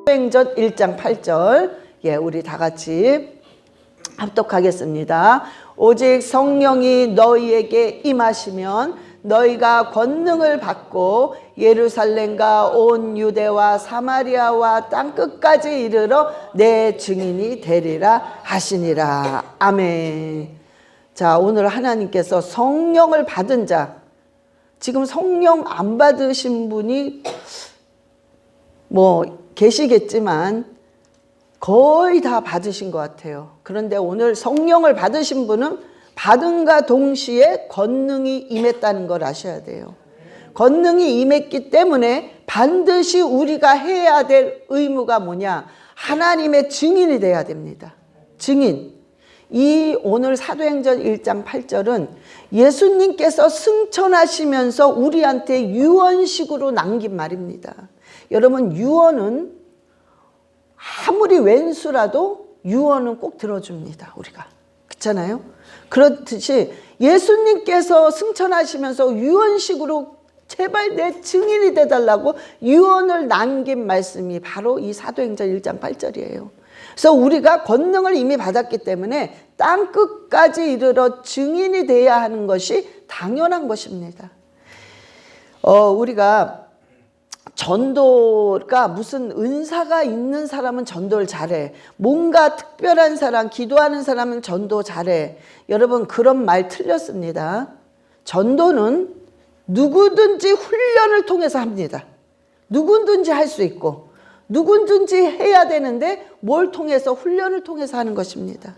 사도행전 1장 8절 우리 다 같이 합독하겠습니다. 오직 성령이 너희에게 임하시면 너희가 권능을 받고 예루살렘과 온 유대와 사마리아와 땅끝까지 이르러 내 증인이 되리라 하시니라. 아멘. 자, 오늘 하나님께서 성령을 받은 자, 지금 성령 안 받으신 분이 계시겠지만 거의 다 받으신 것 같아요. 그런데 오늘 성령을 받으신 분은 받은과 동시에 권능이 임했다는 걸 아셔야 돼요. 권능이 임했기 때문에 반드시 우리가 해야 될 의무가 뭐냐? 하나님의 증인이 돼야 됩니다. 증인. 이 오늘 사도행전 1장 8절은 예수님께서 승천하시면서 우리한테 유언식으로 남긴 말입니다. 여러분, 유언은 아무리 왼수라도 유언은 꼭 들어줍니다. 우리가. 그렇잖아요? 그렇듯이 예수님께서 승천하시면서 유언식으로 제발 내 증인이 되달라고 유언을 남긴 말씀이 바로 이 사도행전 1장 8절이에요. 그래서 우리가 권능을 이미 받았기 때문에 땅끝까지 이르러 증인이 돼야 하는 것이 당연한 것입니다. 우리가 전도가 무슨 은사가 있는 사람은 전도를 잘해. 뭔가 특별한 사람, 기도하는 사람은 전도 잘해. 여러분, 그런 말 틀렸습니다. 전도는 누구든지 훈련을 통해서 합니다. 누구든지 할 수 있고 누구든지 해야 되는데 뭘 통해서? 훈련을 통해서 하는 것입니다.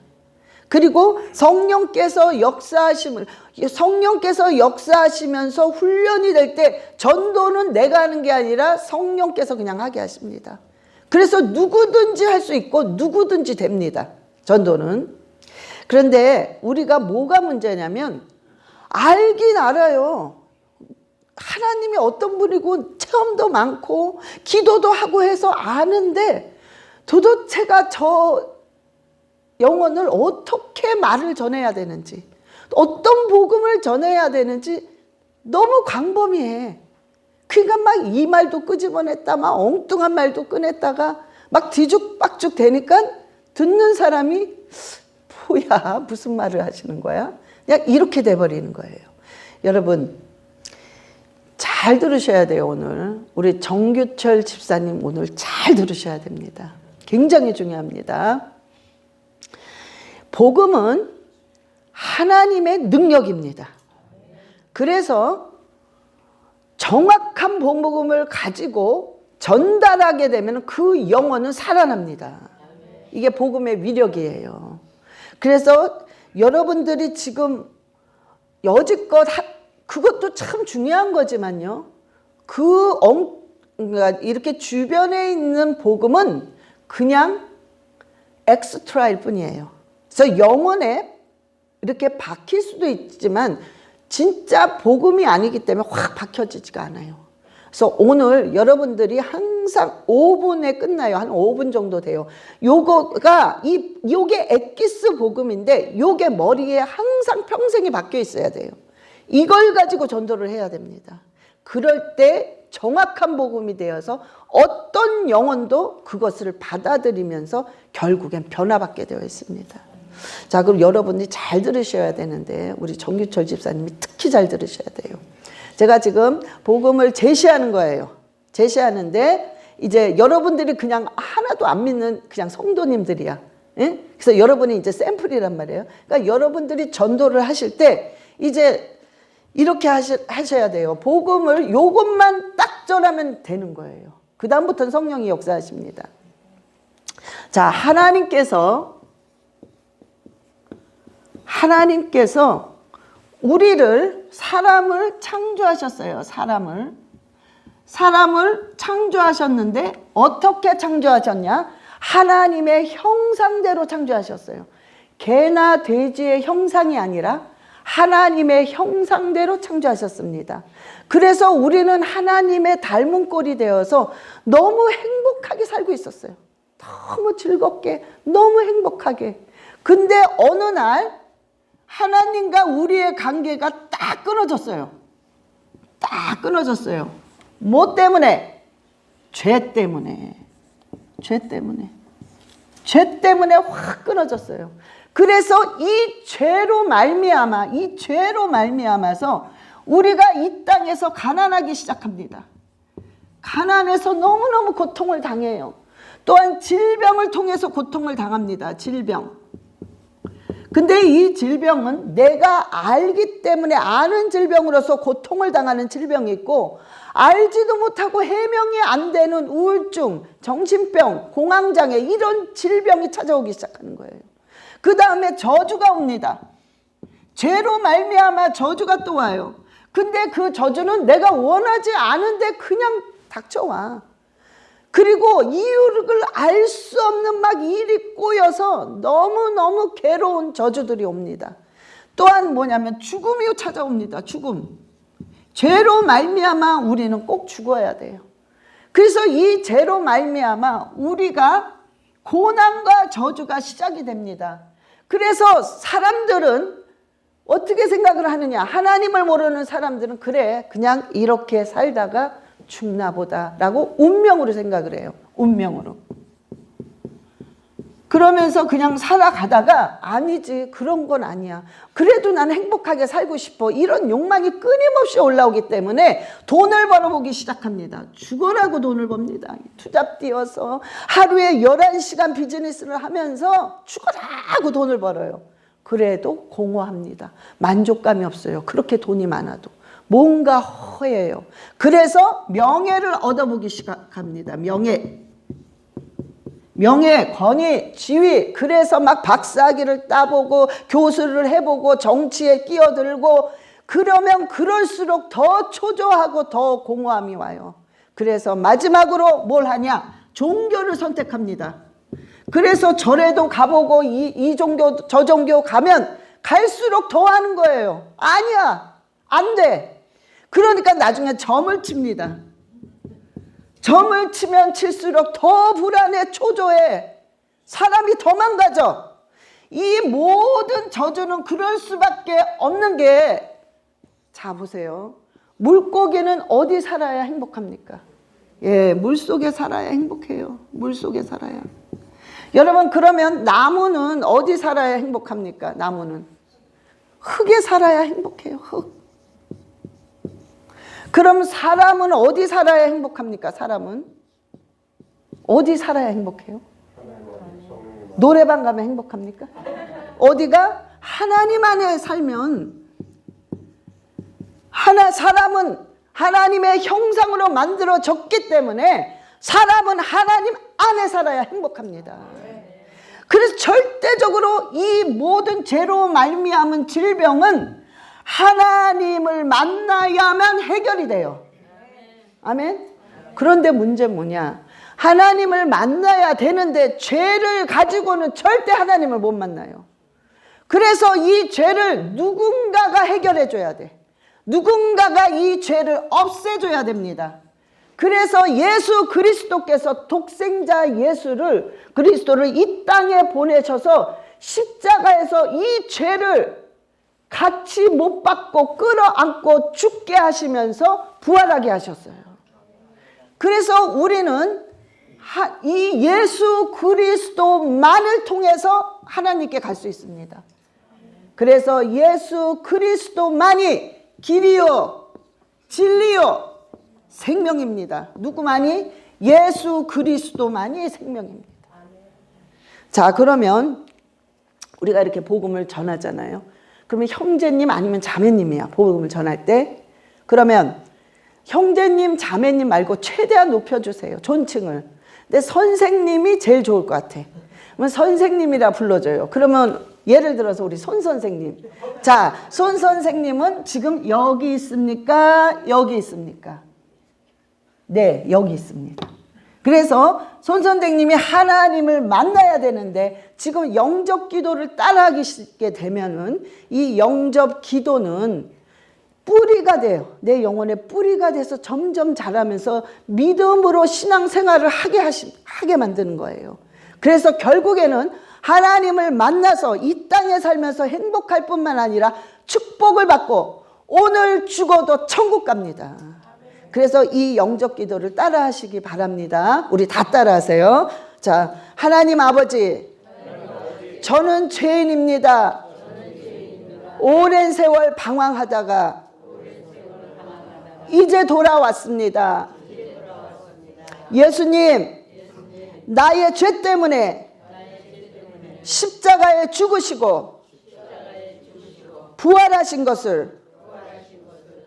그리고 성령께서 역사하시면서 훈련이 될 때 전도는 내가 하는 게 아니라 성령께서 그냥 하게 하십니다. 그래서 누구든지 할 수 있고 누구든지 됩니다. 전도는. 그런데 우리가 뭐가 문제냐면 알긴 알아요. 하나님이 어떤 분이고 체험도 많고 기도도 하고 해서 아는데 도대체가 저 영혼을 어떻게 말을 전해야 되는지, 어떤 복음을 전해야 되는지 너무 광범위해. 그러니까 막 이 말도 끄집어냈다, 막 엉뚱한 말도 꺼냈다가 막 뒤죽박죽 되니까 듣는 사람이 뭐야, 무슨 말을 하시는 거야? 그냥 이렇게 돼버리는 거예요. 여러분, 잘 들으셔야 돼요. 오늘 우리 정규철 집사님 오늘 잘 들으셔야 됩니다. 굉장히 중요합니다. 복음은 하나님의 능력입니다. 그래서 정확한 복음을 가지고 전달하게 되면 그 영혼은 살아납니다. 이게 복음의 위력이에요. 그래서 여러분들이 지금 여지껏 그것도 참 중요한 거지만요. 이렇게 주변에 있는 복음은 그냥 엑스트라일 뿐이에요. 그래서 영혼에 이렇게 박힐 수도 있지만 진짜 복음이 아니기 때문에 확 박혀지지가 않아요. 그래서 오늘 여러분들이 항상 5분에 끝나요. 한 5분 정도 돼요. 요게 엑기스 복음인데 요게 머리에 항상 평생이 박혀 있어야 돼요. 이걸 가지고 전도를 해야 됩니다. 그럴 때 정확한 복음이 되어서 어떤 영혼도 그것을 받아들이면서 결국엔 변화받게 되어 있습니다. 자, 그럼 여러분이 잘 들으셔야 되는데 우리 정규철 집사님이 특히 잘 들으셔야 돼요. 제가 지금 복음을 제시하는 거예요. 제시하는데 이제 여러분들이 그냥 하나도 안 믿는 그냥 성도님들이야. 예? 그래서 여러분이 이제 샘플이란 말이에요. 그러니까 여러분들이 전도를 하실 때 이제 이렇게 하셔야 돼요. 복음을 요것만 딱 전하면 되는 거예요. 그 다음부터는 성령이 역사하십니다. 자, 하나님께서 사람을 창조하셨어요. 사람을 창조하셨는데 어떻게 창조하셨냐? 하나님의 형상대로 창조하셨어요. 개나 돼지의 형상이 아니라 하나님의 형상대로 창조하셨습니다. 그래서 우리는 하나님의 닮은 꼴이 되어서 너무 행복하게 살고 있었어요. 너무 즐겁게, 너무 행복하게. 근데 어느 날 하나님과 우리의 관계가 딱 끊어졌어요. 딱 끊어졌어요. 뭐 때문에? 죄 때문에. 죄 때문에. 죄 때문에 확 끊어졌어요. 그래서 이 죄로 말미암아서 우리가 이 땅에서 가난하기 시작합니다. 가난해서 너무너무 고통을 당해요. 또한 질병을 통해서 고통을 당합니다. 질병. 근데 이 질병은 내가 알기 때문에 아는 질병으로서 고통을 당하는 질병이 있고, 알지도 못하고 해명이 안 되는 우울증, 정신병, 공황장애, 이런 질병이 찾아오기 시작하는 거예요. 그 다음에 저주가 옵니다. 죄로 말미암아 저주가 또 와요. 근데 그 저주는 내가 원하지 않은데 그냥 닥쳐와. 그리고 이유를 알 수 없는 막 일이 꼬여서 너무너무 괴로운 저주들이 옵니다. 또한 뭐냐면 죽음이 찾아옵니다. 죽음. 죄로 말미암아 우리는 꼭 죽어야 돼요. 그래서 이 죄로 말미암아 우리가 고난과 저주가 시작이 됩니다. 그래서 사람들은 어떻게 생각을 하느냐. 하나님을 모르는 사람들은 그래 그냥 이렇게 살다가 죽나 보다 라고 운명으로 생각을 해요. 운명으로. 그러면서 그냥 살아가다가 아니지, 그런 건 아니야. 그래도 난 행복하게 살고 싶어. 이런 욕망이 끊임없이 올라오기 때문에 돈을 벌어보기 시작합니다. 죽어라고 돈을 법니다. 투잡 뛰어서 하루에 11시간 비즈니스를 하면서 죽어라고 돈을 벌어요. 그래도 공허합니다. 만족감이 없어요. 그렇게 돈이 많아도. 뭔가 허해요. 그래서 명예를 얻어보기 시작합니다. 명예, 권위, 지위. 그래서 막 박사학위를 따보고 교수를 해보고 정치에 끼어들고, 그러면 그럴수록 더 초조하고 더 공허함이 와요. 그래서 마지막으로 뭘 하냐? 종교를 선택합니다. 그래서 절에도 가보고 이 종교 저 종교 가면 갈수록 더 하는 거예요. 아니야, 안 돼. 그러니까 나중에 점을 칩니다. 점을 치면 칠수록 더 불안해, 초조해. 사람이 더 망가져. 이 모든 저주는 그럴 수밖에 없는 게, 자 보세요. 물고기는 어디 살아야 행복합니까? 예, 물속에 살아야 행복해요. 물속에 살아야. 여러분, 그러면 나무는 어디 살아야 행복합니까? 나무는 흙에 살아야 행복해요. 흙. 그럼 사람은 어디 살아야 행복합니까? 사람은 어디 살아야 행복해요? 노래방 가면 행복합니까? 어디가? 하나님 안에 살면. 사람은 하나님의 형상으로 만들어졌기 때문에 사람은 하나님 안에 살아야 행복합니다. 그래서 절대적으로 이 모든 죄로 말미암은 질병은 하나님을 만나야만 해결이 돼요. 아멘. 그런데 문제는 뭐냐? 하나님을 만나야 되는데 죄를 가지고는 절대 하나님을 못 만나요. 그래서 이 죄를 누군가가 해결해 줘야 돼. 누군가가 이 죄를 없애줘야 됩니다. 그래서 예수 그리스도께서 독생자 예수를, 그리스도를 이 땅에 보내셔서 십자가에서 이 죄를 같이 못 받고 끌어안고 죽게 하시면서 부활하게 하셨어요. 그래서 우리는 이 예수 그리스도만을 통해서 하나님께 갈 수 있습니다. 그래서 예수 그리스도만이 길이요 진리요 생명입니다. 누구만이? 예수 그리스도만이 생명입니다. 자, 그러면 우리가 이렇게 복음을 전하잖아요. 그러면 형제님 아니면 자매님이야, 복음을 전할 때. 그러면 형제님 자매님 말고 최대한 높여주세요, 존칭을. 근데 선생님이 제일 좋을 것 같아. 그러면 선생님이라 불러줘요. 그러면 예를 들어서 우리 손 선생님. 자, 손 선생님은 지금 여기 있습니까? 여기 있습니까? 네, 여기 있습니다. 그래서 손 선생님이 하나님을 만나야 되는데 지금 영접 기도를 따라하게 되면은 이 영접 기도는 뿌리가 돼요. 내 영혼의 뿌리가 돼서 점점 자라면서 믿음으로 신앙생활을 하게 만드는 거예요. 그래서 결국에는 하나님을 만나서 이 땅에 살면서 행복할 뿐만 아니라 축복을 받고 오늘 죽어도 천국 갑니다. 그래서 이 영접 기도를 따라 하시기 바랍니다. 우리 다 따라 하세요. 자, 하나님 아버지, 저는 죄인입니다. 오랜 세월 방황하다가 이제 돌아왔습니다. 예수님, 나의 죄 때문에 십자가에 죽으시고 부활하신 것을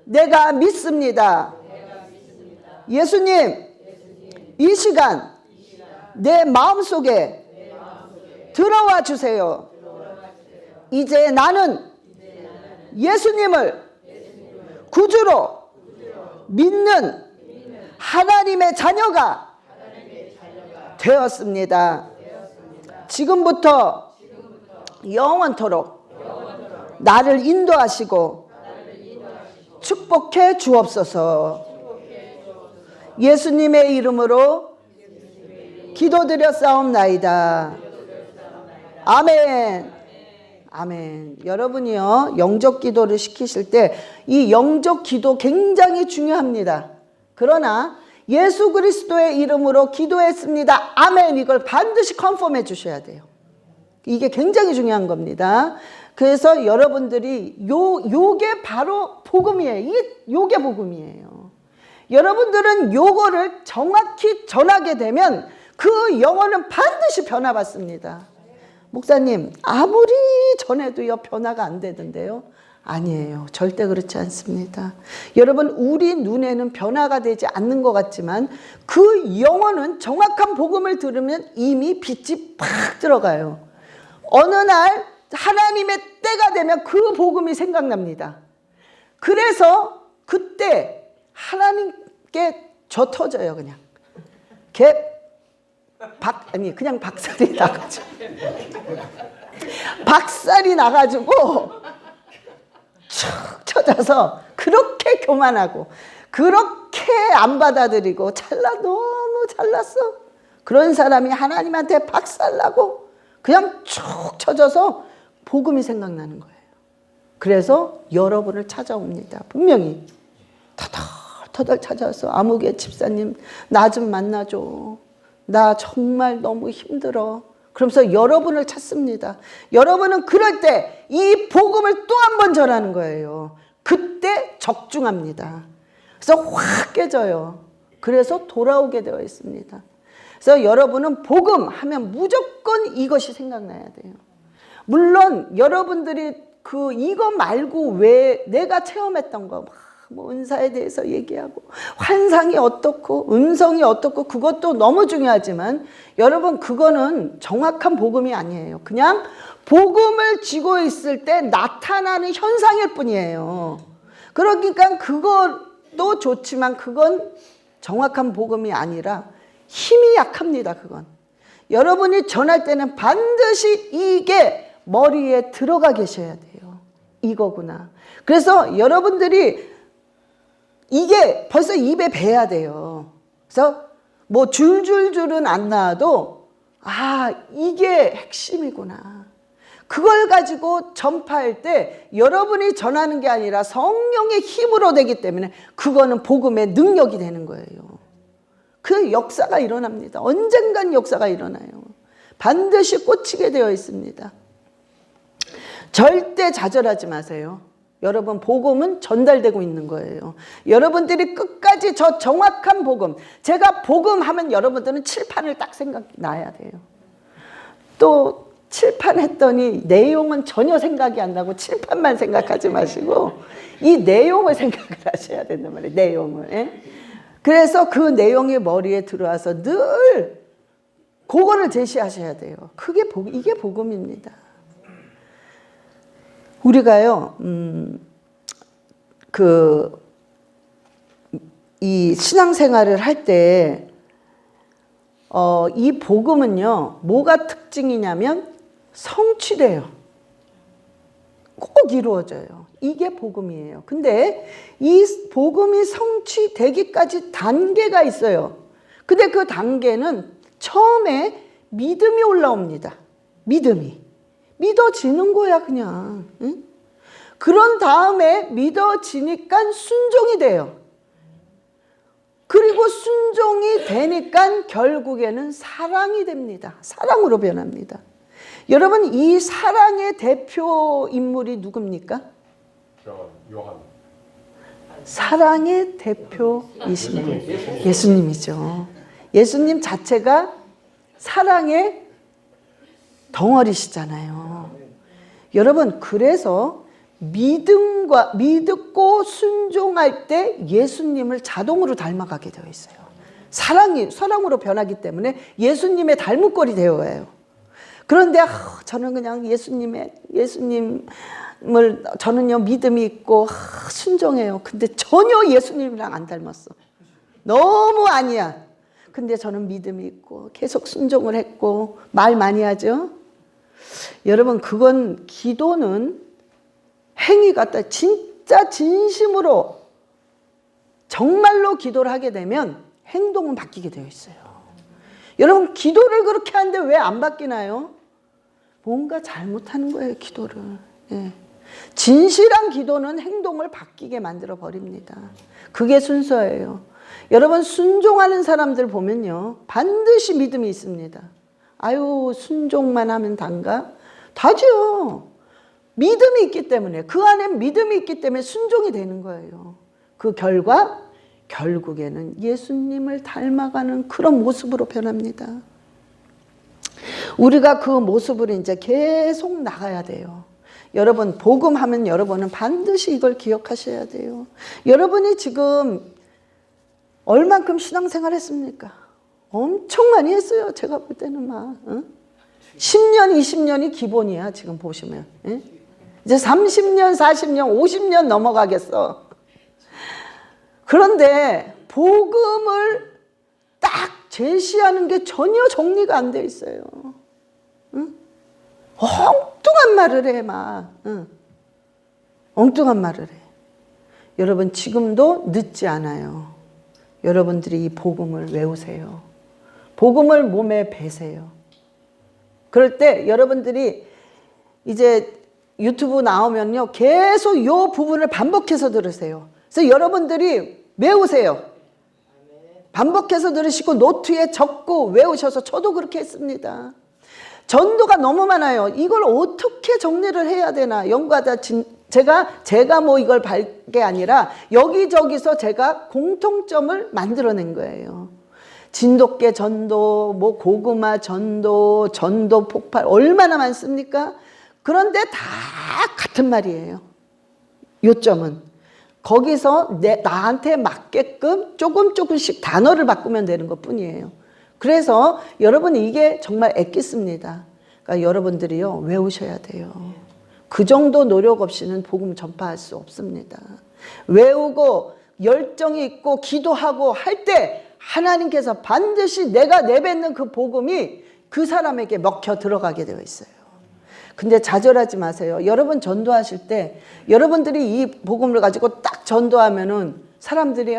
내가 믿습니다. 예수님, 이 시간 내 마음속에 들어와 주세요. 이제 나는 예수님을 구주로 믿는 하나님의 자녀가 되었습니다. 지금부터 영원토록 나를 인도하시고 축복해 주옵소서. 예수님의 이름으로 기도드렸사옵나이다. 아멘. 아멘. 여러분이요, 영적 기도를 시키실 때 이 영적 기도 굉장히 중요합니다. 그러나 예수 그리스도의 이름으로 기도했습니다. 아멘. 이걸 반드시 컨펌해 주셔야 돼요. 이게 굉장히 중요한 겁니다. 그래서 여러분들이 요게 바로 복음이에요. 요게 복음이에요. 여러분들은 요거를 정확히 전하게 되면 그 영혼은 반드시 변화받습니다. 목사님, 아무리 전해도요 변화가 안 되던데요. 아니에요. 절대 그렇지 않습니다. 여러분, 우리 눈에는 변화가 되지 않는 것 같지만 그 영혼은 정확한 복음을 들으면 이미 빛이 팍 들어가요. 어느 날 하나님의 때가 되면 그 복음이 생각납니다. 그래서 그때 하나님께 저 터져요. 그냥 그냥 박살이 나가지고 박살이 나가지고 축 쳐져서 그렇게 교만하고 그렇게 안 받아들이고 너무 잘났어. 그런 사람이 하나님한테 박살나고 그냥 축 쳐져서 복음이 생각나는 거예요. 그래서 여러분을 찾아옵니다. 분명히 터덜터덜 찾아와서 아무개 집사님, 나 좀 만나줘. 나 정말 너무 힘들어. 그러면서 여러분을 찾습니다. 여러분은 그럴 때 이 복음을 또 한 번 전하는 거예요. 그때 적중합니다. 그래서 확 깨져요. 그래서 돌아오게 되어 있습니다. 그래서 여러분은 복음 하면 무조건 이것이 생각나야 돼요. 물론 여러분들이 이거 말고 왜 내가 체험했던 거 뭐 은사에 대해서 얘기하고 환상이 어떻고 음성이 어떻고 그것도 너무 중요하지만 여러분, 그거는 정확한 복음이 아니에요. 그냥 복음을 쥐고 있을 때 나타나는 현상일 뿐이에요. 그러니까 그것도 좋지만 그건 정확한 복음이 아니라 힘이 약합니다. 그건 여러분이 전할 때는 반드시 이게 머리에 들어가 계셔야 돼요. 이거구나. 그래서 여러분들이 이게 벌써 입에 배야 돼요. 그래서 뭐 줄줄줄은 안 나와도 이게 핵심이구나. 그걸 가지고 전파할 때 여러분이 전하는 게 아니라 성령의 힘으로 되기 때문에 그거는 복음의 능력이 되는 거예요. 그 역사가 일어납니다. 언젠간 역사가 일어나요. 반드시 꽂히게 되어 있습니다. 절대 좌절하지 마세요. 여러분, 복음은 전달되고 있는 거예요. 여러분들이 끝까지 저 정확한 복음, 제가 복음 하면 여러분들은 칠판을 딱 생각나야 돼요. 또 칠판 했더니 내용은 전혀 생각이 안 나고 칠판만 생각하지 마시고 이 내용을 생각을 하셔야 된단 말이에요. 내용을. 예? 그래서 그 내용이 머리에 들어와서 늘 그거를 제시하셔야 돼요. 이게 복음입니다. 우리가요, 이 신앙생활을 할 때, 이 복음은요, 뭐가 특징이냐면 성취돼요. 꼭 이루어져요. 이게 복음이에요. 근데 이 복음이 성취되기까지 단계가 있어요. 근데 그 단계는 처음에 믿음이 올라옵니다. 믿어지는 거야, 그냥. 응? 그런 다음에 믿어지니까 순종이 돼요. 그리고 순종이 되니까 결국에는 사랑이 됩니다. 사랑으로 변합니다. 여러분, 이 사랑의 대표 인물이 누굽니까? 요한. 사랑의 대표이십니다. 예수님이죠. 예수님 자체가 사랑의 덩어리시잖아요. 여러분, 그래서 믿고 순종할 때 예수님을 자동으로 닮아가게 되어 있어요. 사랑으로 변하기 때문에 예수님의 닮은꼴이 되어요. 그런데 저는 그냥 예수님을 저는요 믿음이 있고 순종해요. 근데 전혀 예수님이랑 안 닮았어. 너무 아니야. 근데 저는 믿음이 있고 계속 순종을 했고 말 많이 하죠. 여러분, 그건 기도는 행위 같다. 진짜 진심으로 정말로 기도를 하게 되면 행동은 바뀌게 되어 있어요. 여러분, 기도를 그렇게 하는데 왜 안 바뀌나요? 뭔가 잘못하는 거예요, 기도를. 예. 진실한 기도는 행동을 바뀌게 만들어 버립니다. 그게 순서예요. 여러분, 순종하는 사람들 보면요, 반드시 믿음이 있습니다. 아유, 순종만 하면 단가? 다죠. 믿음이 있기 때문에, 그 안에 믿음이 있기 때문에 순종이 되는 거예요. 그 결과 결국에는 예수님을 닮아가는 그런 모습으로 변합니다. 우리가 그 모습을 이제 계속 나가야 돼요. 여러분, 복음하면 여러분은 반드시 이걸 기억하셔야 돼요. 여러분이 지금 얼만큼 신앙생활 했습니까? 엄청 많이 했어요. 제가 볼 때는 막 10년, 20년이 기본이야. 지금 보시면 이제 30년, 40년, 50년 넘어가겠어. 그런데 복음을 딱 제시하는 게 전혀 정리가 안 돼 있어요. 엉뚱한 말을 해, 막. 엉뚱한 말을 해. 여러분, 지금도 늦지 않아요. 여러분들이 이 복음을 외우세요. 복음을 몸에 배세요. 그럴 때 여러분들이 이제 유튜브 나오면요, 계속 이 부분을 반복해서 들으세요. 그래서 여러분들이 외우세요. 반복해서 들으시고 노트에 적고 외우셔서, 저도 그렇게 했습니다. 전도가 너무 많아요. 이걸 어떻게 정리를 해야 되나 연구하다 제가 뭐 이걸 게 아니라 여기저기서 제가 공통점을 만들어낸 거예요. 진돗개 전도, 뭐 고구마 전도, 전도 폭발 얼마나 많습니까? 그런데 다 같은 말이에요. 요점은 거기서 나한테 맞게끔 조금씩 단어를 바꾸면 되는 것 뿐이에요. 그래서 여러분, 이게 정말 애기습니다. 그러니까 여러분들이요, 외우셔야 돼요. 그 정도 노력 없이는 복음 전파할 수 없습니다. 외우고 열정이 있고 기도하고 할 때 하나님께서 반드시 내가 내뱉는 그 복음이 그 사람에게 먹혀 들어가게 되어 있어요. 근데 좌절하지 마세요. 여러분 전도하실 때 여러분들이 이 복음을 가지고 딱 전도하면은 사람들이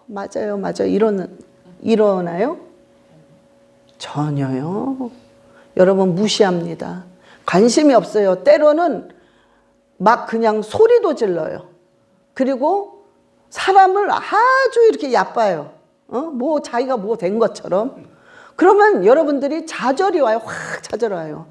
맞아요 이러나요? 전혀요. 여러분 무시합니다. 관심이 없어요. 때로는 막 그냥 소리도 질러요. 그리고 사람을 아주 이렇게 얕봐요. 뭐 자기가 뭐 된 것처럼. 그러면 여러분들이 좌절이 와요. 확 좌절 와요.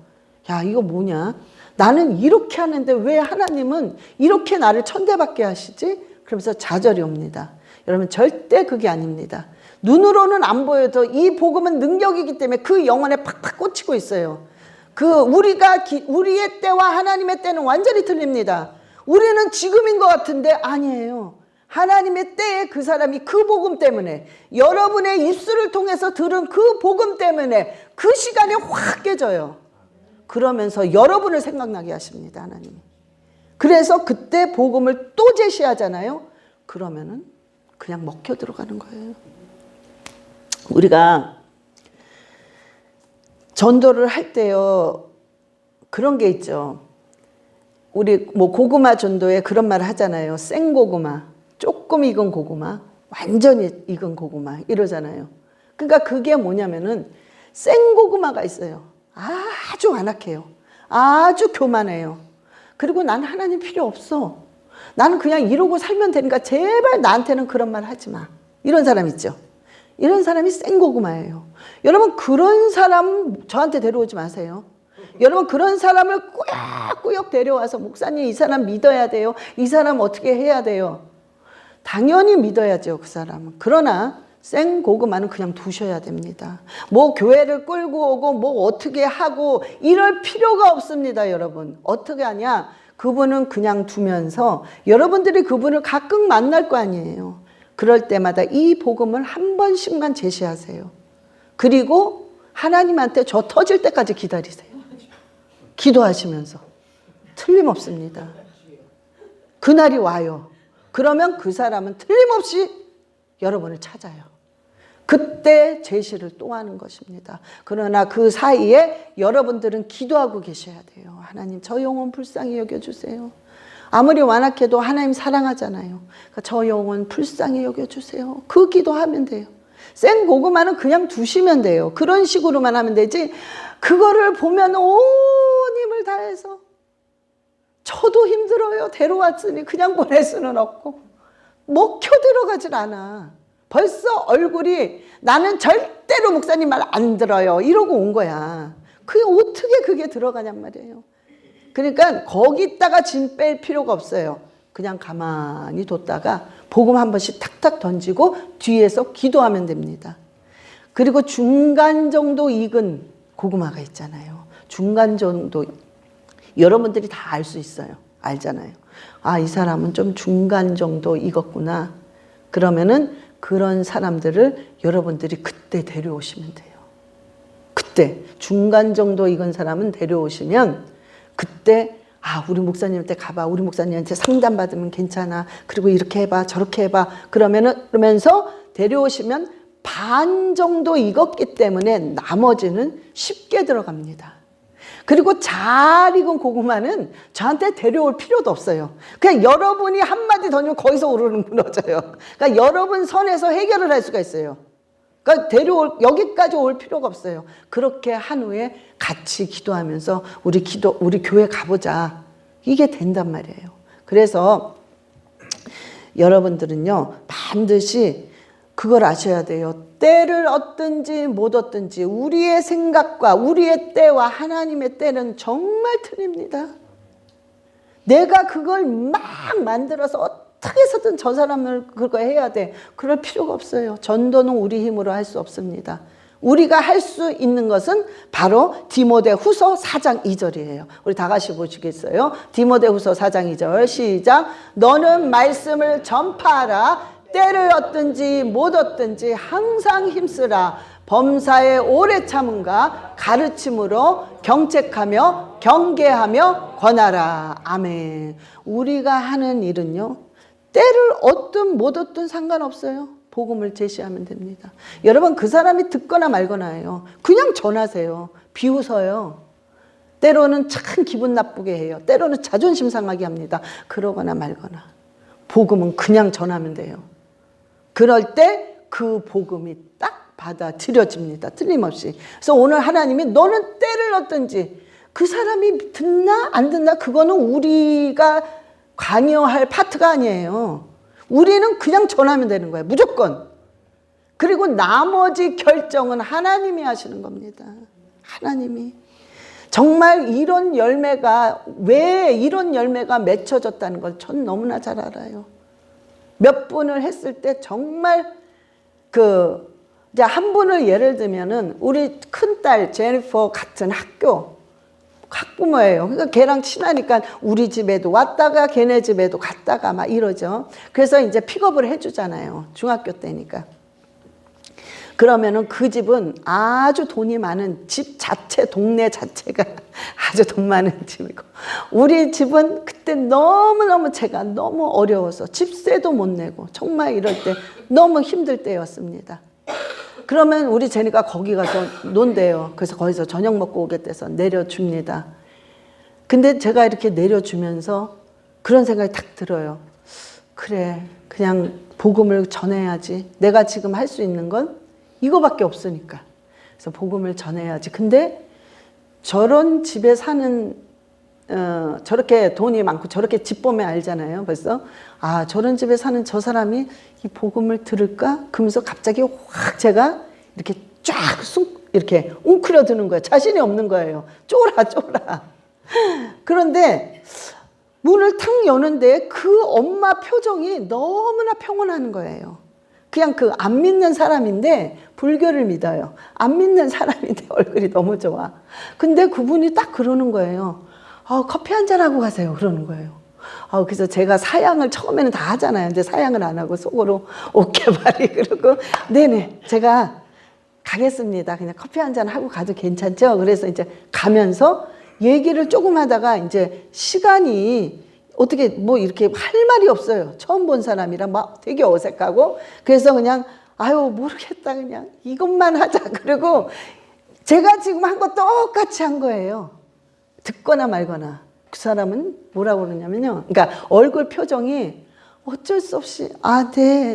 야, 이거 뭐냐? 나는 이렇게 하는데 왜 하나님은 이렇게 나를 천대받게 하시지? 그러면서 좌절이 옵니다. 여러분, 절대 그게 아닙니다. 눈으로는 안 보여도 이 복음은 능력이기 때문에 그 영혼에 팍팍 꽂히고 있어요. 우리의 때와 하나님의 때는 완전히 틀립니다. 우리는 지금인 것 같은데 아니에요. 하나님의 때에 그 사람이 그 복음 때문에, 여러분의 입술을 통해서 들은 그 복음 때문에 그 시간에 확 깨져요. 그러면서 여러분을 생각나게 하십니다, 하나님이. 그래서 그때 복음을 또 제시하잖아요. 그러면은 그냥 먹혀 들어가는 거예요. 우리가 전도를 할 때요, 그런 게 있죠. 우리 뭐 고구마 전도에 그런 말 하잖아요. 생고구마, 조금 익은 고구마, 완전히 익은 고구마 이러잖아요. 그러니까 그게 뭐냐면은 생고구마가 있어요. 아주 완악해요. 아주 교만해요. 그리고 난 하나님 필요 없어. 나는 그냥 이러고 살면 되니까 제발 나한테는 그런 말 하지 마. 이런 사람 있죠. 이런 사람이 생고구마예요. 여러분 그런 사람 저한테 데려오지 마세요. 여러분 그런 사람을 꾸역꾸역 데려와서 목사님 이 사람 믿어야 돼요. 이 사람 어떻게 해야 돼요. 당연히 믿어야죠 그 사람은. 그러나 생고구마는 그냥 두셔야 됩니다. 뭐 교회를 끌고 오고 뭐 어떻게 하고 이럴 필요가 없습니다 여러분. 어떻게 하냐. 그분은 그냥 두면서 여러분들이 그분을 가끔 만날 거 아니에요. 그럴 때마다 이 복음을 한 번씩만 제시하세요. 그리고 하나님한테 저 터질 때까지 기다리세요. 기도하시면서. 틀림없습니다. 그날이 와요. 그러면 그 사람은 틀림없이 여러분을 찾아요. 그때 제시를 또 하는 것입니다. 그러나 그 사이에 여러분들은 기도하고 계셔야 돼요. 하나님 저 영혼 불쌍히 여겨주세요. 아무리 완악해도 하나님 사랑하잖아요. 그러니까 저 영혼 불쌍히 여겨주세요. 그 기도하면 돼요. 생고구마는 그냥 두시면 돼요. 그런 식으로만 하면 되지 그거를 보면 온 힘을 다해서 저도 힘들어요. 데려왔으니 그냥 보낼 수는 없고 먹혀 들어가질 않아. 벌써 얼굴이 나는 절대로 목사님 말 안 들어요. 이러고 온 거야. 그게 어떻게 그게 들어가냔 말이에요. 그러니까 거기다가 짐 뺄 필요가 없어요. 그냥 가만히 뒀다가 복음 한 번씩 탁탁 던지고 뒤에서 기도하면 됩니다. 그리고 중간 정도 익은 고구마가 있잖아요. 중간 정도 여러분들이 다 알 수 있어요. 알잖아요. 아, 이 사람은 좀 중간 정도 익었구나. 그러면은 그런 사람들을 여러분들이 그때 데려오시면 돼요. 그때 중간 정도 익은 사람은 데려오시면 그때 아, 우리 목사님한테 가봐. 우리 목사님한테 상담받으면 괜찮아. 그리고 이렇게 해봐. 저렇게 해봐. 그러면서 데려오시면 반 정도 익었기 때문에 나머지는 쉽게 들어갑니다. 그리고 잘 익은 고구마는 저한테 데려올 필요도 없어요. 그냥 여러분이 한마디 던지면 거기서 오르는 무너져요. 그러니까 여러분 선에서 해결을 할 수가 있어요. 그러니까 여기까지 올 필요가 없어요. 그렇게 한 후에 같이 기도하면서 우리 교회 가보자. 이게 된단 말이에요. 그래서 여러분들은요, 반드시 그걸 아셔야 돼요. 때를 얻든지 못 얻든지 우리의 생각과 우리의 때와 하나님의 때는 정말 틀립니다. 내가 그걸 막 만들어서 어떻게 해서든 저 사람을 그거 해야 돼. 그럴 필요가 없어요. 전도는 우리 힘으로 할 수 없습니다. 우리가 할 수 있는 것은 바로 디모데후서 4장 2절이에요. 우리 다 같이 보시겠어요? 디모데후서 4장 2절 시작. 너는 말씀을 전파하라. 때를 얻든지 못 얻든지 항상 힘쓰라. 범사에 오래 참음과 가르침으로 경책하며 경계하며 권하라. 아멘. 우리가 하는 일은요, 때를 얻든 못 얻든 상관없어요. 복음을 제시하면 됩니다. 여러분 그 사람이 듣거나 말거나예요. 그냥 전하세요. 비웃어요. 때로는 참 기분 나쁘게 해요. 때로는 자존심 상하게 합니다. 그러거나 말거나. 복음은 그냥 전하면 돼요. 그럴 때 그 복음이 딱 받아들여집니다. 틀림없이. 그래서 오늘 하나님이 너는 때를 얻든지 그 사람이 듣나 안 듣나 그거는 우리가 관여할 파트가 아니에요. 우리는 그냥 전하면 되는 거예요. 무조건. 그리고 나머지 결정은 하나님이 하시는 겁니다. 하나님이. 정말 이런 열매가 왜 이런 열매가 맺혀졌다는 걸 전 너무나 잘 알아요. 몇 분을 했을 때 정말 이제 한 분을 예를 들면은 우리 큰딸 제니퍼 같은 학부모예요. 그러니까 걔랑 친하니까 우리 집에도 왔다가 걔네 집에도 갔다가 막 이러죠. 그래서 이제 픽업을 해주잖아요. 중학교 때니까. 그러면은 그 집은 아주 돈이 많은 집 자체, 동네 자체가 아주 돈 많은 집이고, 우리 집은 그때 너무너무 제가 너무 어려워서 집세도 못 내고 정말 이럴 때 너무 힘들 때였습니다. 그러면 우리 제니가 거기 가서 논대요. 그래서 거기서 저녁 먹고 오겠대서 내려줍니다. 근데 제가 이렇게 내려주면서 그런 생각이 딱 들어요. 그래, 그냥 복음을 전해야지. 내가 지금 할 수 있는 건 이거밖에 없으니까. 그래서 복음을 전해야지. 근데 저런 집에 사는 저렇게 돈이 많고 저렇게 집 보면 알잖아요. 벌써 아 저런 집에 사는 저 사람이 이 복음을 들을까? 그러면서 갑자기 확 제가 이렇게 쫙 이렇게 웅크려 드는 거예요. 자신이 없는 거예요. 쫄아. 그런데 문을 탁 여는데 그 엄마 표정이 너무나 평온한 거예요. 그냥 그 안 믿는 사람인데 불교를 믿어요. 안 믿는 사람인데 얼굴이 너무 좋아. 근데 그분이 딱 그러는 거예요. 커피 한잔 하고 가세요. 그러는 거예요. 그래서 제가 사양을 처음에는 다 하잖아요. 근데 사양을 안 하고 속으로 오케바리 그러고 네네 제가 가겠습니다. 그냥 커피 한잔 하고 가도 괜찮죠? 그래서 이제 가면서 얘기를 조금 하다가 이제 시간이 어떻게 뭐 이렇게 할 말이 없어요. 처음 본 사람이라 막 되게 어색하고 그래서 그냥 아유 모르겠다 그냥 이것만 하자. 그리고 제가 지금 한 거 똑같이 한 거예요. 듣거나 말거나. 그 사람은 뭐라고 그러냐면요. 그러니까 얼굴 표정이 어쩔 수 없이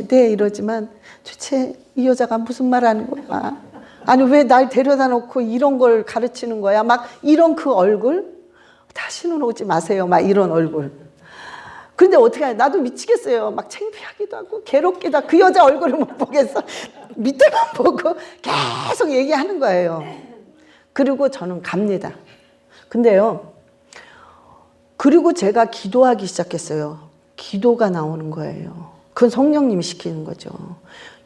네 이러지만 도대체 이 여자가 무슨 말 하는 거야. 아니 왜 날 데려다 놓고 이런 걸 가르치는 거야. 막 이런 그 얼굴. 다시는 오지 마세요. 막 이런 얼굴. 근데 어떻게 해? 나도 미치겠어요. 막 창피하기도 하고 괴롭기도 하고 그 여자 얼굴을 못 보겠어. 밑에만 보고 계속 얘기하는 거예요. 그리고 저는 갑니다. 근데요. 그리고 제가 기도하기 시작했어요. 기도가 나오는 거예요. 그건 성령님이 시키는 거죠.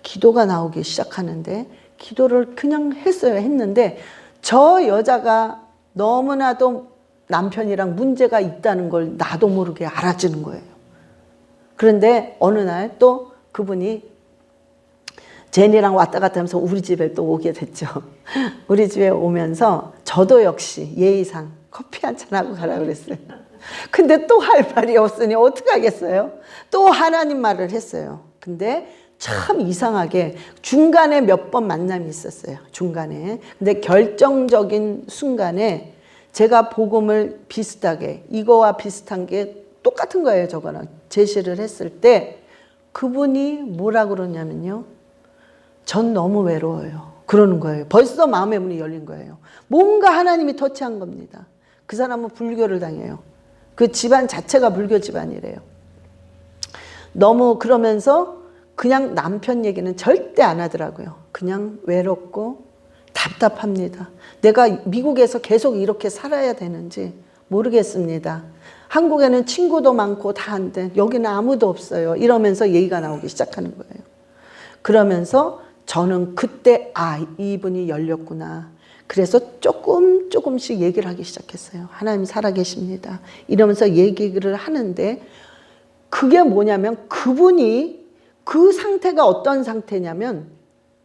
기도가 나오기 시작하는데 기도를 그냥 했는데 저 여자가 너무나도 남편이랑 문제가 있다는 걸 나도 모르게 알아주는 거예요. 그런데 어느 날 또 그분이 제니랑 왔다 갔다 하면서 우리 집에 또 오게 됐죠. 우리 집에 오면서 저도 역시 예의상 커피 한잔 하고 가라 그랬어요. 근데 또 할 말이 없으니 어떻게 하겠어요? 또 하나님 말을 했어요. 근데 참 이상하게 중간에 몇 번 만남이 있었어요. 중간에. 근데 결정적인 순간에 제가 복음을 비슷하게 이거와 비슷한 게 똑같은 거예요. 저거랑 제시를 했을 때 그분이 뭐라 그러냐면요. 전 너무 외로워요. 그러는 거예요. 벌써 마음의 문이 열린 거예요. 뭔가 하나님이 터치한 겁니다. 그 사람은 불교를 다녀요. 그 집안 자체가 불교 집안이래요. 너무 그러면서 그냥 남편 얘기는 절대 안 하더라고요. 그냥 외롭고 답답합니다. 내가 미국에서 계속 이렇게 살아야 되는지 모르겠습니다. 한국에는 친구도 많고 다 한데 여기는 아무도 없어요. 이러면서 얘기가 나오기 시작하는 거예요. 그러면서 저는 그때 이분이 열렸구나. 그래서 조금씩 얘기를 하기 시작했어요. 하나님 살아계십니다. 이러면서 얘기를 하는데 그게 뭐냐면 그분이 그 상태가 어떤 상태냐면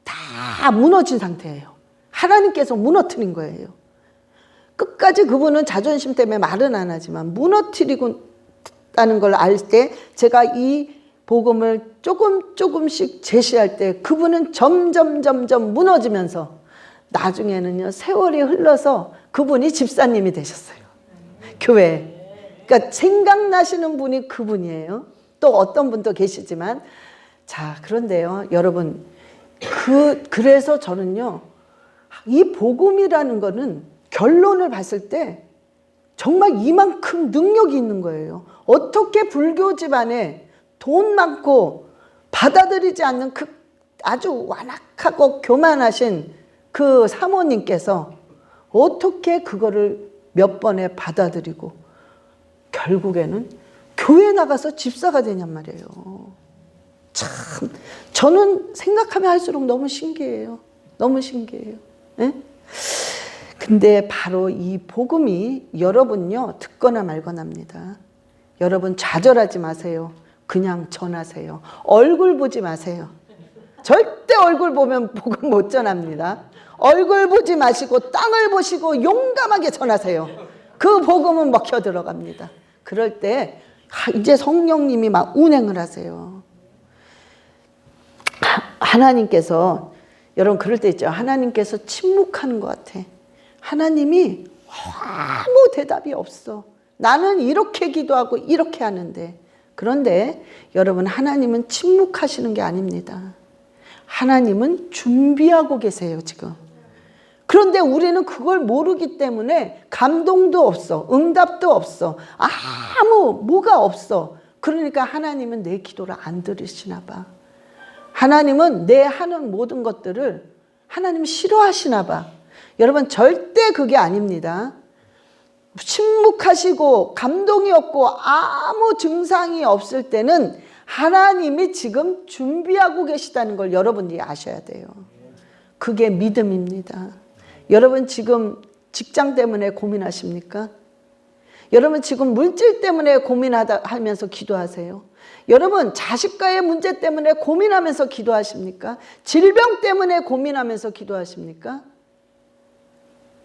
다 무너진 상태예요. 하나님께서 무너뜨린 거예요. 끝까지 그분은 자존심 때문에 말은 안 하지만 무너뜨리고 있다는 걸 알 때 제가 이 복음을 조금씩 제시할 때 그분은 점점 무너지면서 나중에는요 세월이 흘러서 그분이 집사님이 되셨어요. 교회에. 그러니까 생각나시는 분이 그분이에요. 또 어떤 분도 계시지만 자 그런데요 여러분 그래서 저는요 이 복음이라는 거는 결론을 봤을 때 정말 이만큼 능력이 있는 거예요. 어떻게 불교 집안에 돈 많고 받아들이지 않는 그 아주 완악하고 교만하신 그 사모님께서 어떻게 그거를 몇 번에 받아들이고 결국에는 교회 나가서 집사가 되냔 말이에요. 참 저는 생각하면 할수록 너무 신기해요. 너무 신기해요. 네? 근데 바로 이 복음이 여러분요 듣거나 말거나입니다. 여러분 좌절하지 마세요. 그냥 전하세요. 얼굴 보지 마세요. 절대 얼굴 보면 복음 못 전합니다. 얼굴 보지 마시고 땅을 보시고 용감하게 전하세요. 그 복음은 먹혀 들어갑니다. 그럴 때 이제 성령님이 막 운행을 하세요. 하나님께서 여러분 그럴 때 있죠. 하나님께서 침묵하는 것 같아. 하나님이 아무 대답이 없어. 나는 이렇게 기도하고 이렇게 하는데 그런데 여러분 하나님은 침묵하시는 게 아닙니다. 하나님은 준비하고 계세요 지금. 그런데 우리는 그걸 모르기 때문에 감동도 없어. 응답도 없어. 뭐가 없어. 그러니까 하나님은 내 기도를 안 들으시나 봐. 하나님은 내 하는 모든 것들을 하나님 싫어하시나 봐. 여러분 절대 그게 아닙니다. 침묵하시고 감동이 없고 아무 증상이 없을 때는 하나님이 지금 준비하고 계시다는 걸 여러분이 아셔야 돼요. 그게 믿음입니다. 여러분 지금 직장 때문에 고민하십니까? 여러분 지금 물질 때문에 고민하면서 기도하세요? 여러분 자식과의 문제 때문에 고민하면서 기도하십니까? 질병 때문에 고민하면서 기도하십니까?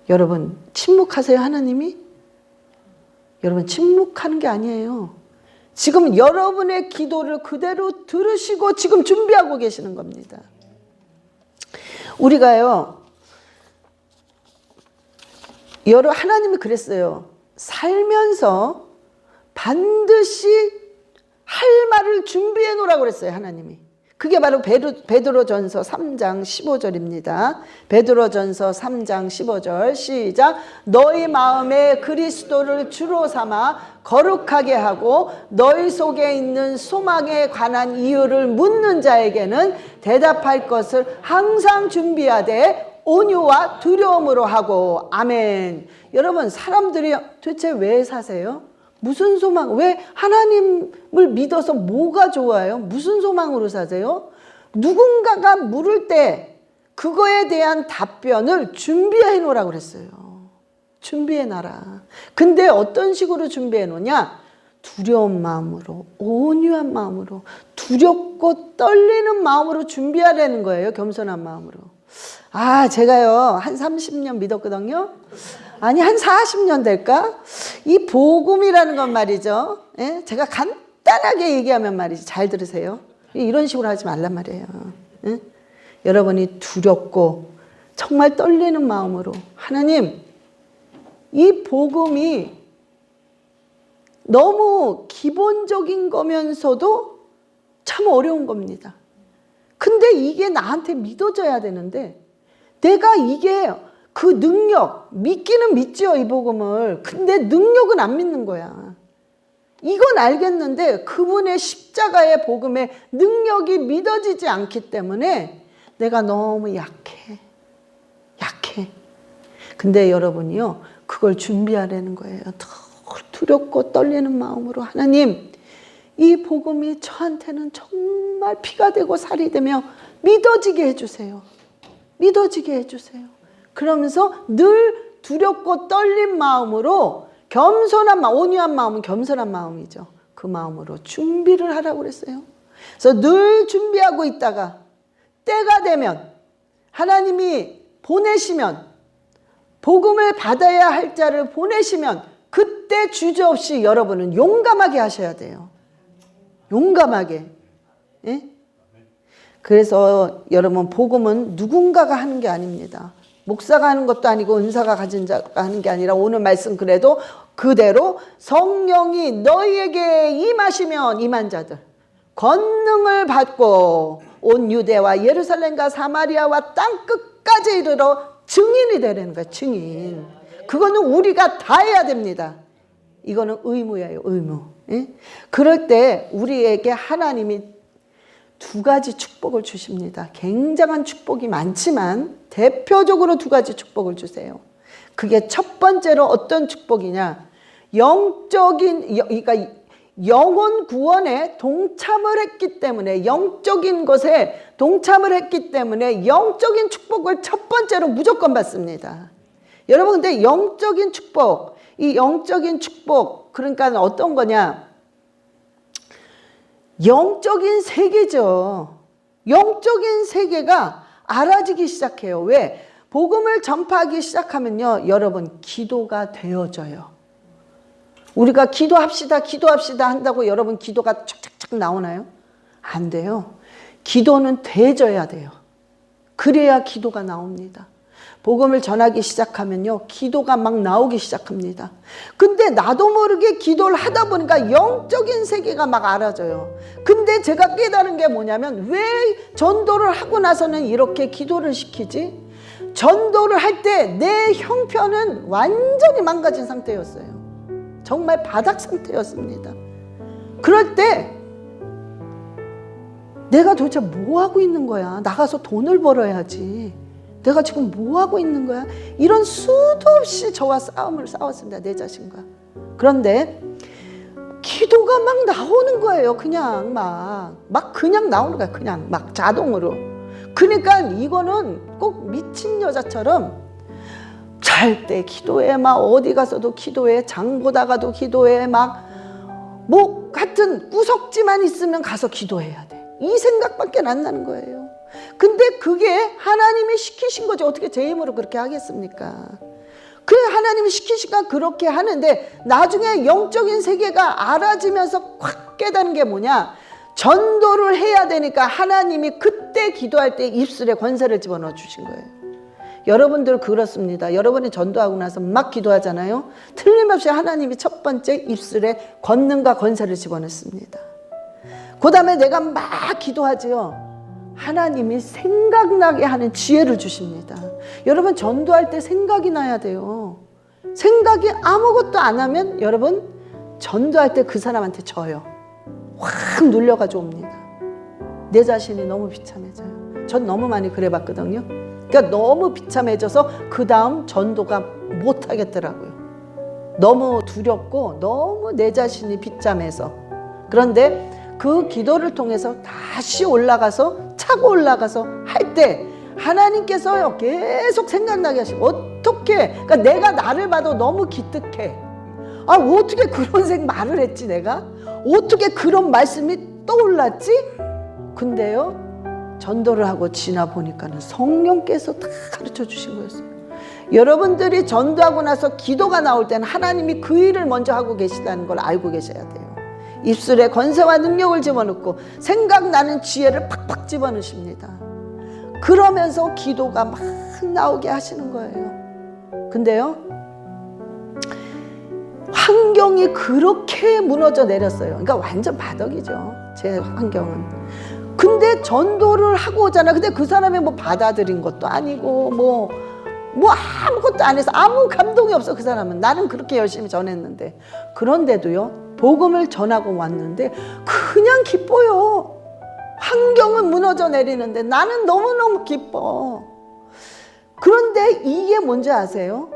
여러분 침묵하세요 하나님이? 여러분 침묵하는 게 아니에요. 지금 여러분의 기도를 그대로 들으시고 지금 준비하고 계시는 겁니다. 우리가요, 하나님이 그랬어요. 살면서 반드시 할 말을 준비해 놓으라고 그랬어요, 하나님이. 그게 바로 베드로전서 3장 15절입니다. 베드로전서 3장 15절 시작. 너희 마음에 그리스도를 주로 삼아 거룩하게 하고 너희 속에 있는 소망에 관한 이유를 묻는 자에게는 대답할 것을 항상 준비하되 온유와 두려움으로 하고. 아멘. 여러분 사람들이 도대체 왜 사세요? 무슨 소망, 왜 하나님을 믿어서 뭐가 좋아요? 무슨 소망으로 사세요? 누군가가 물을 때 그거에 대한 답변을 준비해 놓으라고 그랬어요. 준비해 놔라. 근데 어떤 식으로 준비해 놓냐? 두려운 마음으로, 온유한 마음으로, 두렵고 떨리는 마음으로 준비하라는 거예요. 겸손한 마음으로. 제가요 한 30년 믿었거든요. 아니 한 40년 될까? 이 복음이라는 건 말이죠. 예? 제가 간단하게 얘기하면 말이지, 잘 들으세요. 이런 식으로 하지 말란 말이에요. 예? 여러분이 두렵고 정말 떨리는 마음으로, 하나님 이 복음이 너무 기본적인 거면서도 참 어려운 겁니다. 근데 이게 나한테 믿어져야 되는데, 내가 이게 그 능력, 믿기는 믿죠, 이 복음을. 근데 능력은 안 믿는 거야. 이건 알겠는데 그분의 십자가의 복음의 능력이 믿어지지 않기 때문에 내가 너무 약해. 근데 여러분이요, 그걸 준비하라는 거예요. 두렵고 떨리는 마음으로, 하나님 이 복음이 저한테는 정말 피가 되고 살이 되며 믿어지게 해주세요. 믿어지게 해주세요. 그러면서 늘 두렵고 떨린 마음으로, 겸손한 마음, 온유한 마음은 겸손한 마음이죠. 그 마음으로 준비를 하라고 그랬어요. 그래서 늘 준비하고 있다가 때가 되면, 하나님이 보내시면, 복음을 받아야 할 자를 보내시면 그때 주저없이 여러분은 용감하게 하셔야 돼요. 용감하게. 예? 그래서 여러분 복음은 누군가가 하는 게 아닙니다. 목사가 하는 것도 아니고 은사가 가진 자가 하는 게 아니라, 오늘 말씀 그래도 그대로 성령이 너희에게 임하시면 임한 자들 권능을 받고 온 유대와 예루살렘과 사마리아와 땅 끝까지 이르러 증인이 되라는 거예요. 증인. 그거는 우리가 다 해야 됩니다. 이거는 의무예요. 의무. 예? 그럴 때 우리에게 하나님이 두 가지 축복을 주십니다. 굉장한 축복이 많지만 대표적으로 두 가지 축복을 주세요. 그게 첫 번째로 어떤 축복이냐? 그러니까 영혼 구원에 동참을 했기 때문에, 영적인 것에 동참을 했기 때문에 영적인 축복을 첫 번째로 무조건 받습니다. 여러분, 근데 영적인 축복, 이 영적인 축복, 그러니까 어떤 거냐? 영적인 세계죠. 영적인 세계가 알아지기 시작해요. 왜? 복음을 전파하기 시작하면요, 여러분 기도가 되어져요. 우리가 기도합시다 한다고 여러분 기도가 착착착 나오나요? 안 돼요. 기도는 되져야 돼요. 그래야 기도가 나옵니다. 복음을 전하기 시작하면요, 기도가 막 나오기 시작합니다. 근데 나도 모르게 기도를 하다 보니까 영적인 세계가 막 알아져요. 근데 제가 깨달은 게 뭐냐면, 왜 전도를 하고 나서는 이렇게 기도를 시키지? 전도를 할 때 내 형편은 완전히 망가진 상태였어요. 정말 바닥 상태였습니다. 그럴 때 내가 도대체 뭐 하고 있는 거야? 나가서 돈을 벌어야지. 내가 지금 뭐 하고 있는 거야? 이런 수도 없이 저와 싸움을 싸웠습니다. 내 자신과. 그런데 기도가 막 나오는 거예요. 그냥 막 그냥 나오는 거야. 그냥 막 자동으로. 그러니까 이거는 꼭 미친 여자처럼 잘 때 기도해, 막 어디 가서도 기도해, 장 보다가도 기도해, 막 뭐 하여튼 구석지만 있으면 가서 기도해야 돼. 이 생각밖에 안 나는 거예요. 근데 그게 하나님이 시키신 거지. 어떻게 제 힘으로 그렇게 하겠습니까? 그래, 하나님이 시키시니까 그렇게 하는데 나중에 영적인 세계가 알아지면서 확 깨닫는 게 뭐냐? 전도를 해야 되니까 하나님이 그때 기도할 때 입술에 권세를 집어넣어 주신 거예요. 여러분들 그렇습니다. 여러분이 전도하고 나서 막 기도하잖아요. 틀림없이 하나님이 첫 번째 입술에 권능과 권세를 집어넣습니다. 그 다음에 내가 막 기도하지요. 하나님이 생각나게 하는 지혜를 주십니다. 여러분 전도할 때 생각이 나야 돼요. 생각이 아무것도 안 하면 여러분 전도할 때 그 사람한테 져요. 확 눌려가지고 옵니다. 내 자신이 너무 비참해져요. 전 너무 많이 그래봤거든요. 그러니까 너무 비참해져서 그 다음 전도가 못하겠더라고요. 너무 두렵고 너무 내 자신이 비참해서. 그런데 그 기도를 통해서 다시 올라가서 차고 올라가서 할 때 하나님께서요 계속 생각나게 하시고 어떻게 그러니까 내가 나를 봐도 너무 기특해. 아 어떻게 그런 말을 했지 내가? 어떻게 그런 말씀이 떠올랐지? 근데요 전도를 하고 지나 보니까는 성령께서 다 가르쳐 주신 거였어요. 여러분들이 전도하고 나서 기도가 나올 때는 하나님이 그 일을 먼저 하고 계시다는 걸 알고 계셔야 돼요. 입술에 권세와 능력을 집어넣고 생각나는 지혜를 팍팍 집어넣으십니다. 그러면서 기도가 막 나오게 하시는 거예요. 근데요 환경이 그렇게 무너져 내렸어요. 그러니까 완전 바닥이죠. 제 환경은. 근데 전도를 하고 오잖아. 근데 그 사람이 뭐 받아들인 것도 아니고 뭐 아무것도 안 해서 아무 감동이 없어. 그 사람은. 나는 그렇게 열심히 전했는데. 그런데도요 복음을 전하고 왔는데 그냥 기뻐요. 환경은 무너져 내리는데 나는 너무너무 기뻐. 그런데 이게 뭔지 아세요?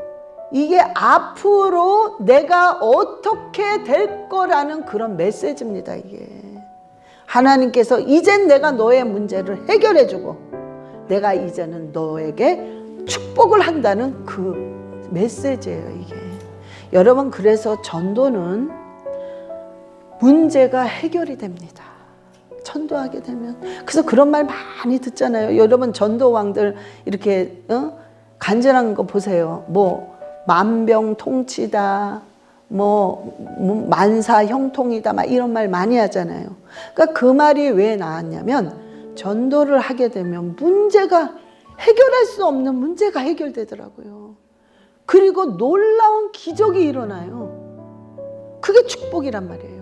이게 앞으로 내가 어떻게 될 거라는 그런 메시지입니다. 이게 하나님께서 이젠 내가 너의 문제를 해결해 주고 내가 이제는 너에게 축복을 한다는 그 메시지예요. 이게 여러분 그래서 전도는 문제가 해결이 됩니다. 전도하게 되면. 그래서 그런 말 많이 듣잖아요. 여러분 전도왕들 이렇게 간절한 거 보세요. 뭐 만병통치다, 뭐 만사 형통이다, 막 이런 말 많이 하잖아요. 그러니까 그 말이 왜 나왔냐면 전도를 하게 되면 문제가 해결할 수 없는 문제가 해결되더라고요. 그리고 놀라운 기적이 일어나요. 그게 축복이란 말이에요.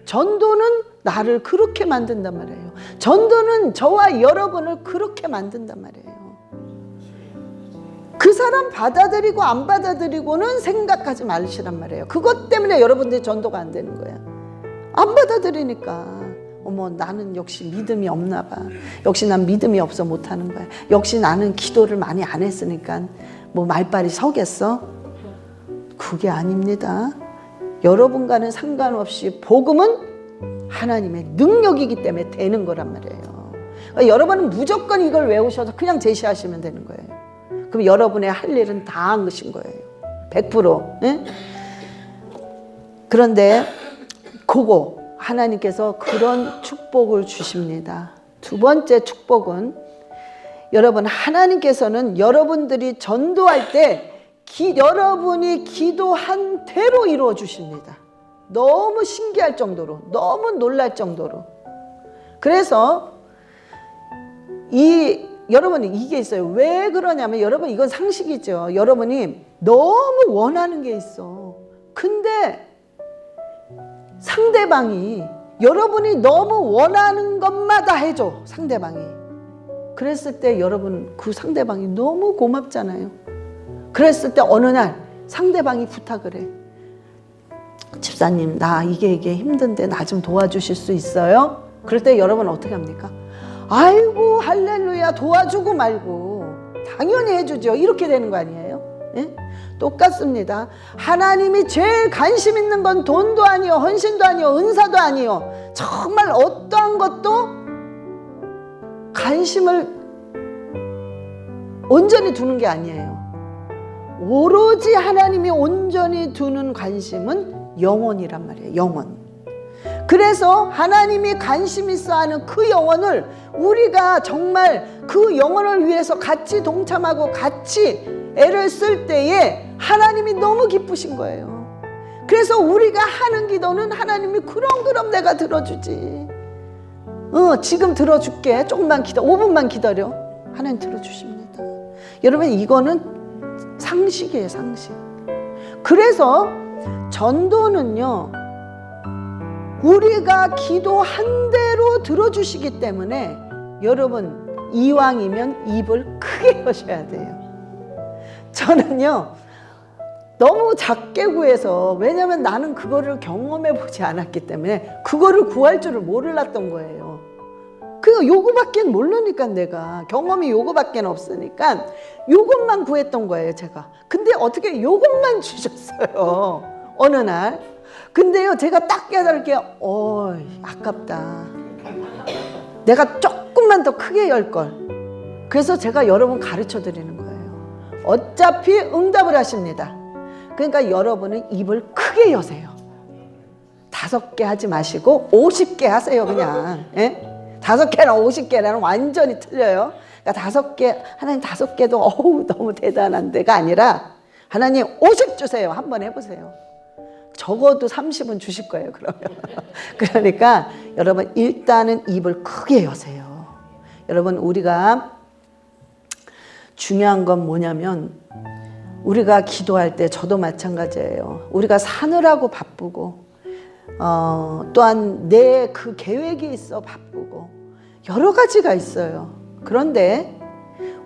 전도는 나를 그렇게 만든단 말이에요. 전도는 저와 여러분을 그렇게 만든단 말이에요. 그 사람 받아들이고 안 받아들이고는 생각하지 마시란 말이에요. 그것 때문에 여러분들이 전도가 안 되는 거야. 안 받아들이니까 어머 나는 역시 믿음이 없나 봐. 역시 난 믿음이 없어 못하는 거야. 역시 나는 기도를 많이 안 했으니까 뭐 말빨이 서겠어? 그게 아닙니다. 여러분과는 상관없이 복음은 하나님의 능력이기 때문에 되는 거란 말이에요. 그러니까 여러분은 무조건 이걸 외우셔서 그냥 제시하시면 되는 거예요. 그럼 여러분의 할 일은 다 한 것인 거예요. 100%. 예? 그런데 그거 하나님께서 그런 축복을 주십니다. 두 번째 축복은 여러분 하나님께서는 여러분들이 전도할 때 여러분이 기도한 대로 이루어 주십니다. 너무 신기할 정도로, 너무 놀랄 정도로. 그래서 여러분이 이게 있어요. 왜 그러냐면 여러분 이건 상식이죠. 여러분이 너무 원하는 게 있어. 근데 상대방이 여러분이 너무 원하는 것마다 해줘. 상대방이. 그랬을 때 여러분 그 상대방이 너무 고맙잖아요. 그랬을 때 어느 날 상대방이 부탁을 해. 집사님, 나 이게 힘든데 나 좀 도와주실 수 있어요? 그럴 때 여러분 어떻게 합니까? 아이고 할렐루야, 도와주고 말고 당연히 해주죠. 이렇게 되는 거 아니에요? 예? 똑같습니다. 하나님이 제일 관심 있는 건 돈도 아니요, 헌신도 아니요, 은사도 아니요, 정말 어떠한 것도 관심을 온전히 두는 게 아니에요. 오로지 하나님이 온전히 두는 관심은 영혼이란 말이에요. 영혼. 그래서 하나님이 관심 있어 하는 그 영혼을 우리가 정말 그 영혼을 위해서 같이 동참하고 같이 애를 쓸 때에 하나님이 너무 기쁘신 거예요. 그래서 우리가 하는 기도는 하나님이 그럼 내가 들어주지. 지금 들어줄게. 조금만 기다려. 5분만 기다려. 하나님 들어주십니다. 여러분 이거는 상식이에요, 상식. 그래서 전도는요, 우리가 기도한 대로 들어주시기 때문에 여러분 이왕이면 입을 크게 여셔야 돼요. 저는요 너무 작게 구해서, 왜냐면 나는 그거를 경험해 보지 않았기 때문에 그거를 구할 줄을 몰랐던 거예요. 그 요거밖에 모르니까, 내가 경험이 요거밖에 없으니까 요것만 구했던 거예요 제가. 근데 어떻게 요것만 주셨어요 어느 날. 근데요 제가 딱 깨달을게요. 아깝다, 내가 조금만 더 크게 열걸. 그래서 제가 여러분 가르쳐 드리는 거예요. 어차피 응답을 하십니다. 그러니까 여러분은 입을 크게 여세요. 5개 하지 마시고 50개 하세요 그냥. 예? 5개나 50개라는 완전히 틀려요. 그러니까 5개, 하나님 5개도 어우 너무 대단한데가 아니라 하나님 50 주세요. 한번 해보세요. 적어도 30은 주실 거예요 그러면. 그러니까 여러분 일단은 입을 크게 여세요. 여러분 우리가 중요한 건 뭐냐면, 우리가 기도할 때 저도 마찬가지예요. 우리가 사느라고 바쁘고 또한 내 그 계획이 있어 바쁘고 여러 가지가 있어요. 그런데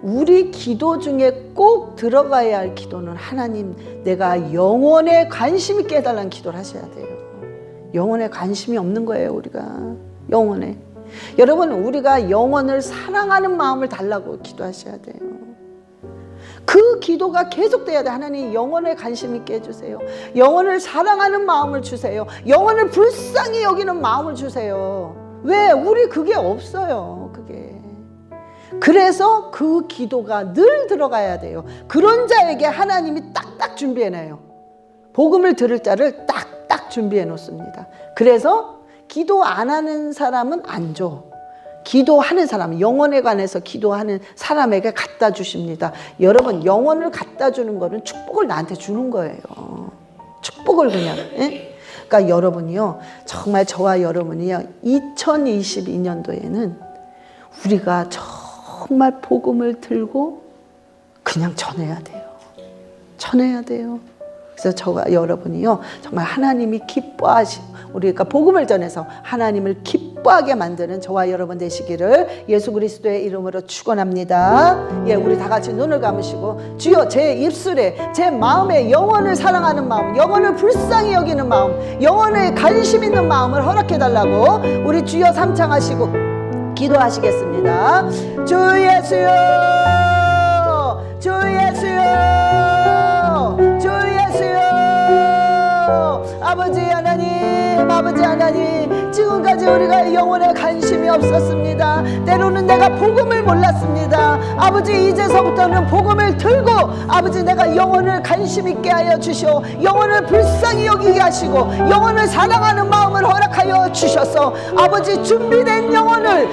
우리 기도 중에 꼭 들어가야 할 기도는, 하나님 내가 영혼에 관심 있게 해달라는 기도를 하셔야 돼요. 영혼에 관심이 없는 거예요 우리가. 영혼에. 여러분 우리가 영혼을 사랑하는 마음을 달라고 기도하셔야 돼요. 그 기도가 계속돼야 돼. 하나님 영혼에 관심 있게 해주세요. 영혼을 사랑하는 마음을 주세요. 영혼을 불쌍히 여기는 마음을 주세요. 왜? 우리 그게 없어요. 그게. 그래서 그 기도가 늘 들어가야 돼요. 그런 자에게 하나님이 딱딱 준비해놔요. 복음을 들을 자를 딱딱 준비해 놓습니다. 그래서 기도 안 하는 사람은 안 줘. 기도하는 사람, 영혼에 관해서 기도하는 사람에게 갖다 주십니다. 여러분 여혼을 갖다 주는 거는 축복을 나한테 주는 거예요. 축복을 그냥. 예? 그러니까 여러분이요, 정말 저와 여러분이요, 2022년도에는 우리가 정말 복음을 들고 그냥 전해야 돼요. 전해야 돼요. 그래서 저와 여러분이요, 정말 하나님이 기뻐하시고, 우리가 복음을 전해서 하나님을 기뻐하게 만드는 저와 여러분 되시기를 예수 그리스도의 이름으로 축원합니다. 예, 우리 다 같이 눈을 감으시고, 주여 제 입술에, 제 마음에 영혼을 사랑하는 마음, 영혼을 불쌍히 여기는 마음, 영혼에 관심 있는 마음을 허락해달라고 우리 주여 삼창하시고 기도하시겠습니다. 주 예수여, 주 예수여, 주 예수여. 아버지 하나님, 아버지 하나님, 지금까지 우리가 영혼에 관심이 없었습니다. 때로는 내가 복음을 몰랐습니다. 아버지 이제서부터는 복음을 들고 아버지 내가 영혼을 관심 있게 하여 주시오. 영혼을 불쌍히 여기게 하시고 영혼을 사랑하는 마음을 허락하여 주셔서 아버지 준비된 영혼을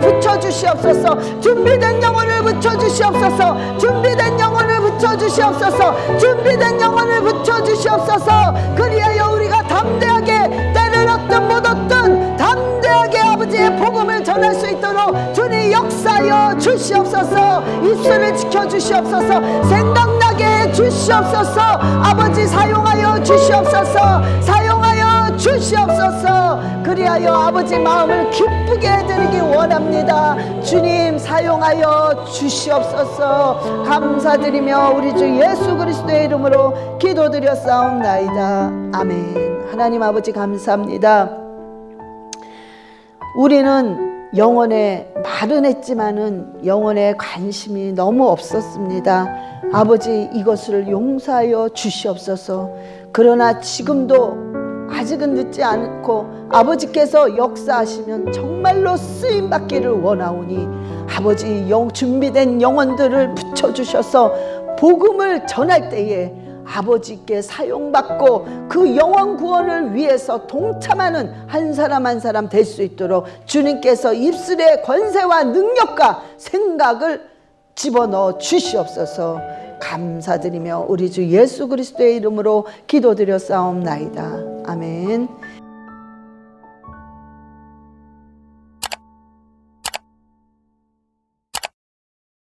붙여주시옵소서. 준비된 영혼을 붙여주시옵소서. 준비된 영혼을 붙여주시옵소서. 준비된 영혼을 붙여주시옵소서. 그리하여 우리가 담대하게, 때를 얻든 못 얻든 담대하게 아버지의 복음을 전할 수 있도록 주님 역사하여 주시옵소서. 입술을 지켜주시옵소서. 생각나게 해주시옵소서. 아버지 사용하여 주시옵소서. 사용하여 주시옵소서. 그리하여 아버지 마음을 기쁘게 해드리기 원합니다. 주님 사용하여 주시옵소서. 감사드리며 우리 주 예수 그리스도의 이름으로 기도드렸사옵나이다. 아멘. 하나님 아버지 감사합니다. 우리는 영혼에 말은 했지만은 영혼에 관심이 너무 없었습니다. 아버지 이것을 용서하여 주시옵소서. 그러나 지금도 아직은 늦지 않고 아버지께서 역사하시면 정말로 쓰임받기를 원하오니 아버지 준비된 영혼들을 붙여주셔서 복음을 전할 때에 아버지께 사용받고 그 영혼 구원을 위해서 동참하는 한 사람 한 사람 될 수 있도록 주님께서 입술의 권세와 능력과 생각을 집어넣어 주시옵소서. 감사드리며 우리 주 예수 그리스도의 이름으로 기도드렸사옵나이다. 아멘.